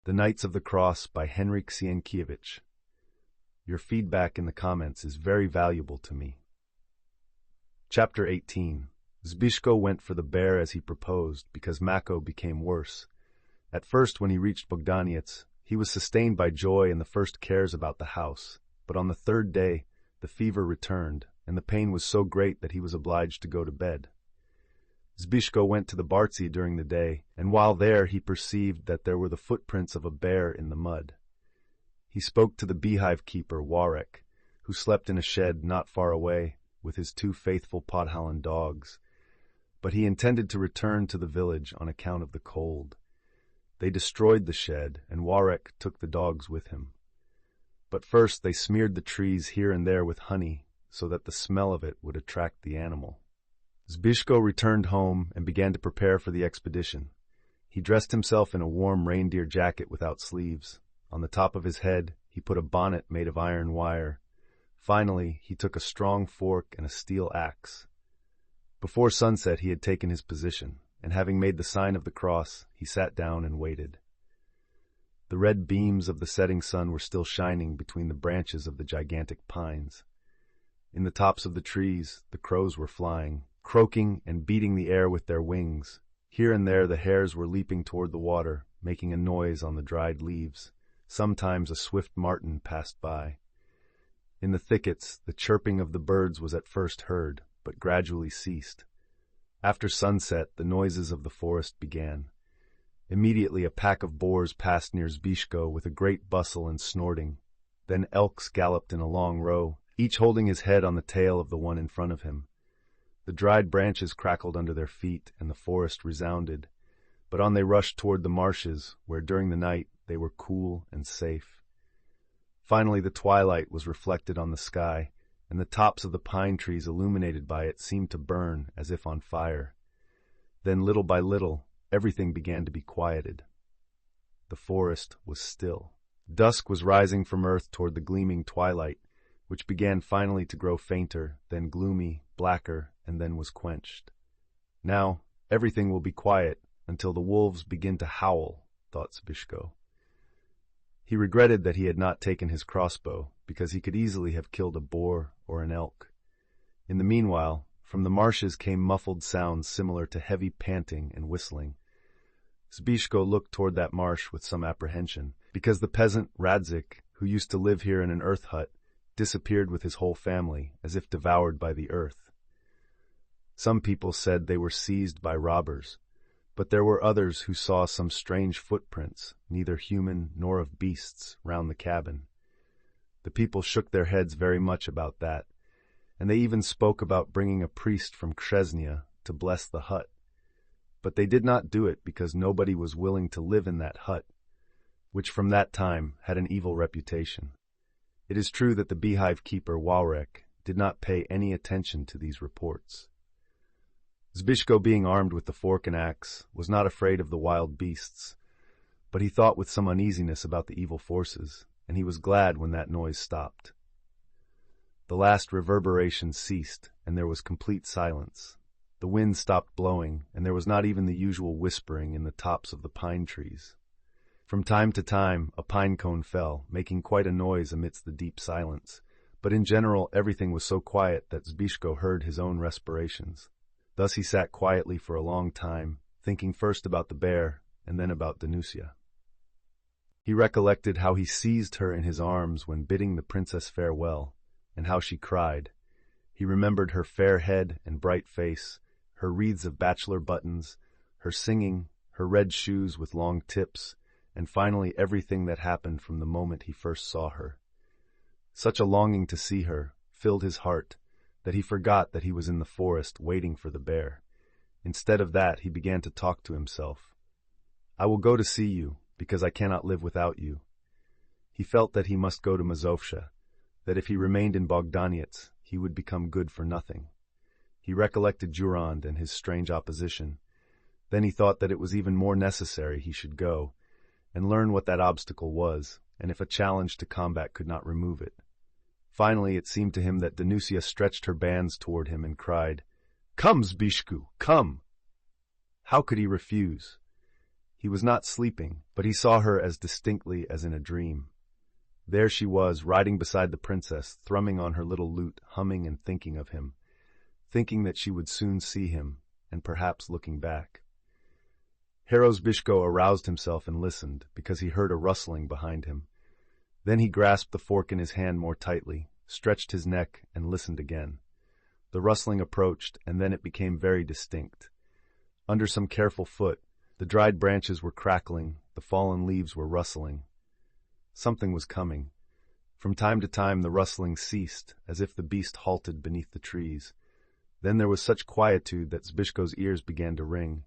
The Knights of the Cross by Henryk Sienkiewicz. Your feedback in the comments is very valuable to me. Chapter 18. Zbyszko went for the bear as he proposed, because Mako became worse. At first, when he reached Bogdaniec, he was sustained by joy and the first cares about the house. But on the third day, the fever returned, and the pain was so great that he was obliged to go to bed. Zbyszko went to the Bartzi during the day, and while there he perceived that there were the footprints of a bear in the mud. He spoke to the beehive keeper, Warek, who slept in a shed not far away with his 2 faithful Podhalen dogs, but he intended to return to the village on account of the cold. They destroyed the shed, and Warek took the dogs with him. But first they smeared the trees here and there with honey, so that the smell of it would attract the animal. Zbyszko returned home and began to prepare for the expedition. He dressed himself in a warm reindeer jacket without sleeves. On the top of his head, he put a bonnet made of iron wire. Finally, he took a strong fork and a steel axe. Before sunset, he had taken his position, and having made the sign of the cross, he sat down and waited. The red beams of the setting sun were still shining between the branches of the gigantic pines. In the tops of the trees, the crows were flying, croaking and beating the air with their wings. Here and there the hares were leaping toward the water, making a noise on the dried leaves. Sometimes a swift marten passed by. In the thickets, the chirping of the birds was at first heard, but gradually ceased. After sunset, the noises of the forest began. Immediately a pack of boars passed near Zbyszko with a great bustle and snorting. Then elks galloped in a long row, each holding his head on the tail of the one in front of him. The dried branches crackled under their feet, and the forest resounded. But on they rushed toward the marshes, where during the night they were cool and safe. Finally the twilight was reflected on the sky, and the tops of the pine trees illuminated by it seemed to burn as if on fire. Then little by little, everything began to be quieted. The forest was still. Dusk was rising from earth toward the gleaming twilight, which began finally to grow fainter, then gloomy, blacker, and then was quenched. Now, everything will be quiet until the wolves begin to howl, thought Zbyszko. He regretted that he had not taken his crossbow, because he could easily have killed a boar or an elk. In the meanwhile, from the marshes came muffled sounds similar to heavy panting and whistling. Zbyszko looked toward that marsh with some apprehension, because the peasant Radzik, who used to live here in an earth hut, disappeared with his whole family, as if devoured by the earth. Some people said they were seized by robbers, but there were others who saw some strange footprints, neither human nor of beasts, round the cabin. The people shook their heads very much about that, and they even spoke about bringing a priest from Krzesnia to bless the hut. But they did not do it because nobody was willing to live in that hut, which from that time had an evil reputation. It is true that the beehive keeper, Warek, did not pay any attention to these reports. Zbyszko, being armed with the fork and axe, was not afraid of the wild beasts, but he thought with some uneasiness about the evil forces, and he was glad when that noise stopped. The last reverberation ceased, and there was complete silence. The wind stopped blowing, and there was not even the usual whispering in the tops of the pine trees. From time to time, a pine cone fell, making quite a noise amidst the deep silence, but in general everything was so quiet that Zbyszko heard his own respirations. Thus he sat quietly for a long time, thinking first about the bear and then about Danusia. He recollected how he seized her in his arms when bidding the princess farewell, and how she cried. He remembered her fair head and bright face, her wreaths of bachelor buttons, her singing, her red shoes with long tips, and finally everything that happened from the moment he first saw her. Such a longing to see her filled his heart that he forgot that he was in the forest waiting for the bear. Instead of that, he began to talk to himself. I will go to see you, because I cannot live without you. He felt that he must go to Mazovsha, that if he remained in Bogdaniec, he would become good for nothing. He recollected Durand and his strange opposition. Then he thought that it was even more necessary he should go, and learn what that obstacle was, and if a challenge to combat could not remove it. Finally, it seemed to him that Danusia stretched her bands toward him and cried, "Come, Zbyszko, come!" How could he refuse? He was not sleeping, but he saw her as distinctly as in a dream. There she was, riding beside the princess, thrumming on her little lute, humming and thinking of him, thinking that she would soon see him, and perhaps looking back. Herod Zbyszko aroused himself and listened, because he heard a rustling behind him. Then he grasped the fork in his hand more tightly, stretched his neck, and listened again. The rustling approached, and then it became very distinct. Under some careful foot, the dried branches were crackling, the fallen leaves were rustling. Something was coming. From time to time the rustling ceased, as if the beast halted beneath the trees. Then there was such quietude that Zbyszko's ears began to ring.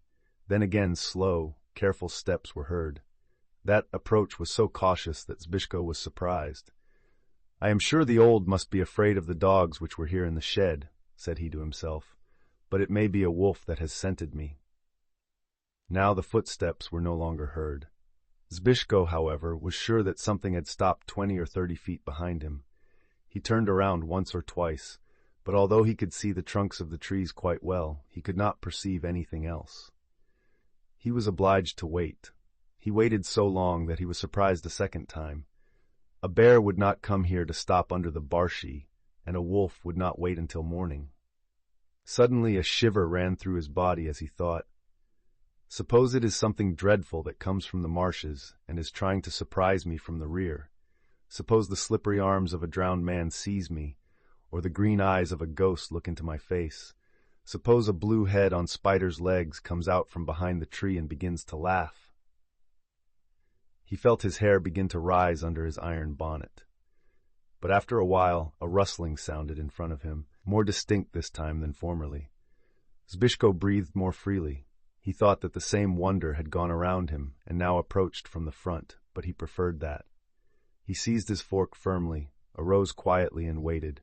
Then again slow, careful steps were heard. That approach was so cautious that Zbyszko was surprised. "I am sure the old must be afraid of the dogs which were here in the shed," said he to himself, "but it may be a wolf that has scented me." Now the footsteps were no longer heard. Zbyszko, however, was sure that something had stopped 20 or 30 feet behind him. He turned around once or twice, but although he could see the trunks of the trees quite well, he could not perceive anything else. He was obliged to wait. He waited so long that he was surprised a second time. A bear would not come here to stop under the barshy, and a wolf would not wait until morning. Suddenly a shiver ran through his body as he thought, "Suppose it is something dreadful that comes from the marshes and is trying to surprise me from the rear. Suppose the slippery arms of a drowned man seize me, or the green eyes of a ghost look into my face. Suppose a blue head on spider's legs comes out from behind the tree and begins to laugh." He felt his hair begin to rise under his iron bonnet. But after a while, a rustling sounded in front of him, more distinct this time than formerly. Zbyszko breathed more freely. He thought that the same wonder had gone around him and now approached from the front, but he preferred that. He seized his fork firmly, arose quietly, and waited.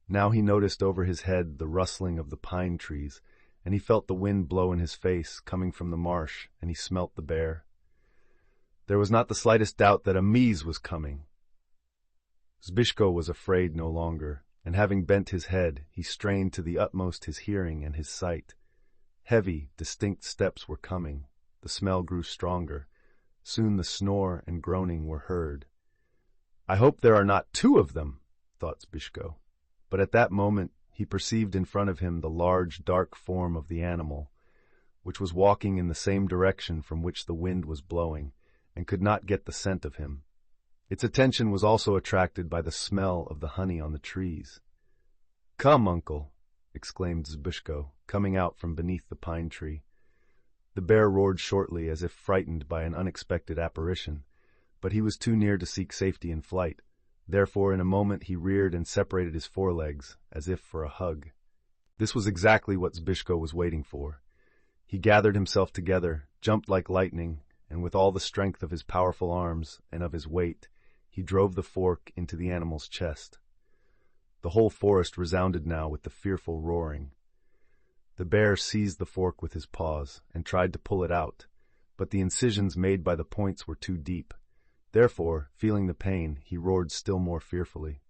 Now he noticed over his head the rustling of the pine trees, and he felt the wind blow in his face, coming from the marsh, and he smelt the bear. There was not the slightest doubt that a Mies was coming. Zbyszko was afraid no longer, and having bent his head, he strained to the utmost his hearing and his sight. Heavy, distinct steps were coming. The smell grew stronger. Soon the snore and groaning were heard. "I hope there are not two of them," thought Zbyszko. But at that moment he perceived in front of him the large, dark form of the animal, which was walking in the same direction from which the wind was blowing, and could not get the scent of him. Its attention was also attracted by the smell of the honey on the trees. "Come, uncle," exclaimed Zbyszko, coming out from beneath the pine tree. The bear roared shortly, as if frightened by an unexpected apparition, but he was too near to seek safety in flight. Therefore, in a moment he reared and separated his forelegs, as if for a hug. This was exactly what Zbyszko was waiting for. He gathered himself together, jumped like lightning, and with all the strength of his powerful arms and of his weight, he drove the fork into the animal's chest. The whole forest resounded now with the fearful roaring. The bear seized the fork with his paws and tried to pull it out, but the incisions made by the points were too deep. Therefore, feeling the pain, he roared still more fearfully.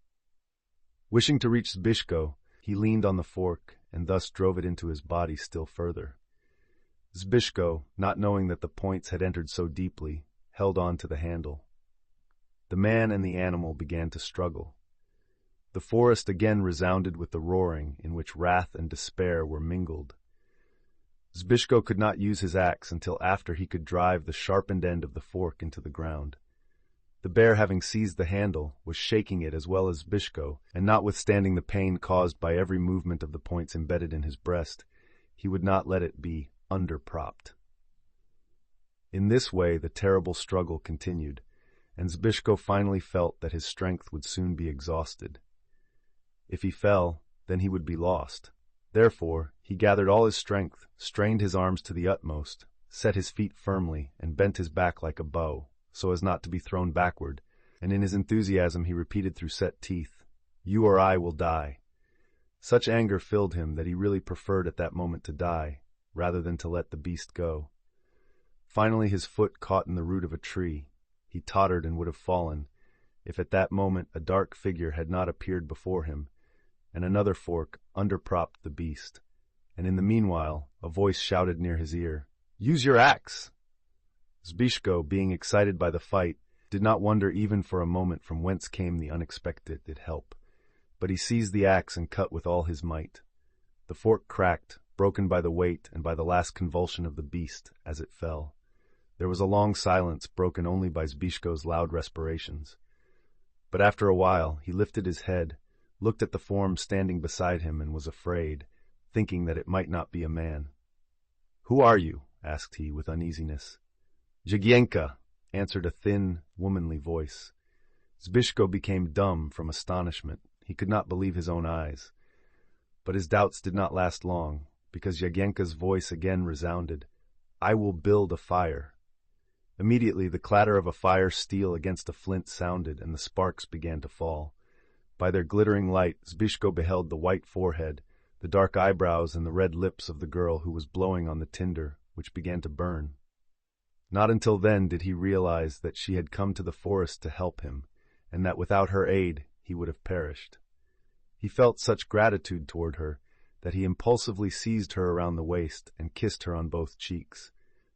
Wishing to reach Zbyszko, he leaned on the fork and thus drove it into his body still further. Zbyszko, not knowing that the points had entered so deeply, held on to the handle. The man and the animal began to struggle. The forest again resounded with the roaring, in which wrath and despair were mingled. Zbyszko could not use his axe until after he could drive the sharpened end of the fork into the ground. The bear, having seized the handle, was shaking it as well as Zbyszko, and notwithstanding the pain caused by every movement of the points embedded in his breast, he would not let it be under-propped. In this way the terrible struggle continued, and Zbyszko finally felt that his strength would soon be exhausted. If he fell, then he would be lost. Therefore, he gathered all his strength, strained his arms to the utmost, set his feet firmly, and bent his back like a bow, so as not to be thrown backward, and in his enthusiasm he repeated through set teeth, "You or I will die." Such anger filled him that he really preferred at that moment to die, rather than to let the beast go. Finally his foot caught in the root of a tree. He tottered and would have fallen, if at that moment a dark figure had not appeared before him, and another fork underpropped the beast, and in the meanwhile a voice shouted near his ear, "Use your axe!" Zbyszko, being excited by the fight, did not wonder even for a moment from whence came the unexpected help, but he seized the axe and cut with all his might. The fork cracked, broken by the weight and by the last convulsion of the beast as it fell. There was a long silence, broken only by Zbyszko's loud respirations. But after a while, he lifted his head, looked at the form standing beside him, and was afraid, thinking that it might not be a man. "Who are you?" asked he with uneasiness. "Jagiełło," answered a thin, womanly voice. Zbyszko became dumb from astonishment. He could not believe his own eyes. But his doubts did not last long, because Jagiełło's voice again resounded, "I will build a fire." Immediately the clatter of a fire steel against a flint sounded, and the sparks began to fall. By their glittering light, Zbyszko beheld the white forehead, the dark eyebrows, and the red lips of the girl who was blowing on the tinder, which began to burn. Not until then did he realize that she had come to the forest to help him, and that without her aid he would have perished. He felt such gratitude toward her that he impulsively seized her around the waist and kissed her on both cheeks.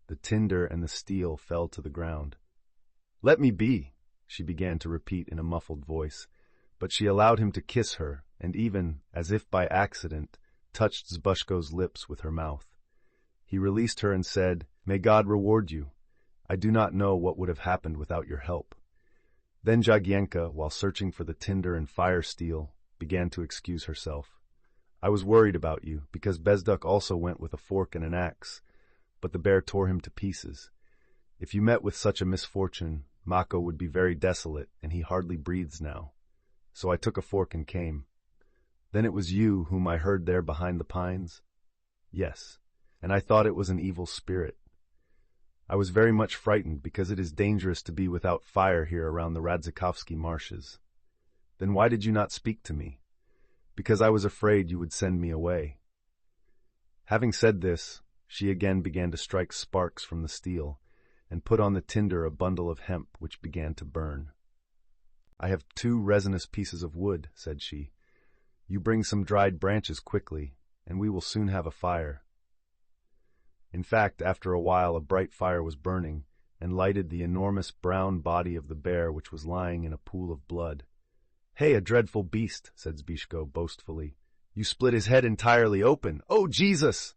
The tinder and the steel fell to the ground. "Let me be," she began to repeat in a muffled voice, but she allowed him to kiss her, and even, as if by accident, touched Zbyszko's lips with her mouth. He released her and said, "May God reward you. I do not know what would have happened without your help." Then Jagiełło, while searching for the tinder and fire steel, began to excuse herself. "I was worried about you, because Bezduk also went with a fork and an axe, but the bear tore him to pieces. If you met with such a misfortune, Mako would be very desolate, and he hardly breathes now. So I took a fork and came. Then it was you whom I heard there behind the pines?" "Yes, and I thought it was an evil spirit. I was very much frightened because it is dangerous to be without fire here around the Radzikowski marshes." "Then why did you not speak to me?" "Because I was afraid you would send me away." Having said this, she again began to strike sparks from the steel, and put on the tinder a bundle of hemp which began to burn. "I have 2 resinous pieces of wood," said she. "You bring some dried branches quickly, and we will soon have a fire." In fact, after a while a bright fire was burning, and lighted the enormous brown body of the bear which was lying in a pool of blood. "Hey, a dreadful beast," said Zbyszko boastfully. "You split his head entirely open. Oh, Jesus!"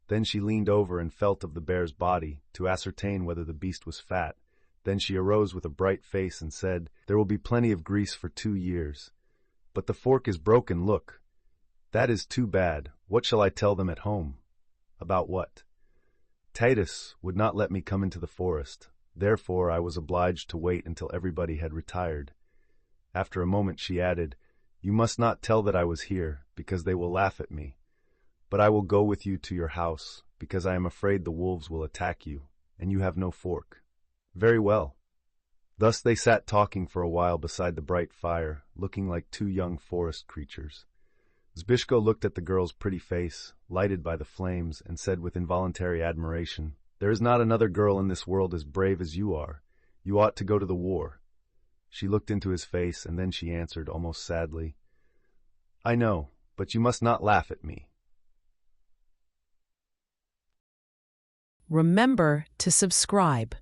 Then she leaned over and felt of the bear's body, to ascertain whether the beast was fat. Then she arose with a bright face and said, "There will be plenty of grease for 2 years. But the fork is broken, look. That is too bad. What shall I tell them at home?" "About what?" "Titus would not let me come into the forest. Therefore I was obliged to wait until everybody had retired." After a moment she added, "You must not tell that I was here, because they will laugh at me. But I will go with you to your house, because I am afraid the wolves will attack you, and you have no fork." "Very well." Thus they sat talking for a while beside the bright fire, looking like 2 young forest creatures. Zbyszko looked at the girl's pretty face, lighted by the flames, and said with involuntary admiration, "There is not another girl in this world as brave as you are. You ought to go to the war." She looked into his face, and then she answered, almost sadly, "I know, but you must not laugh at me." Remember to subscribe.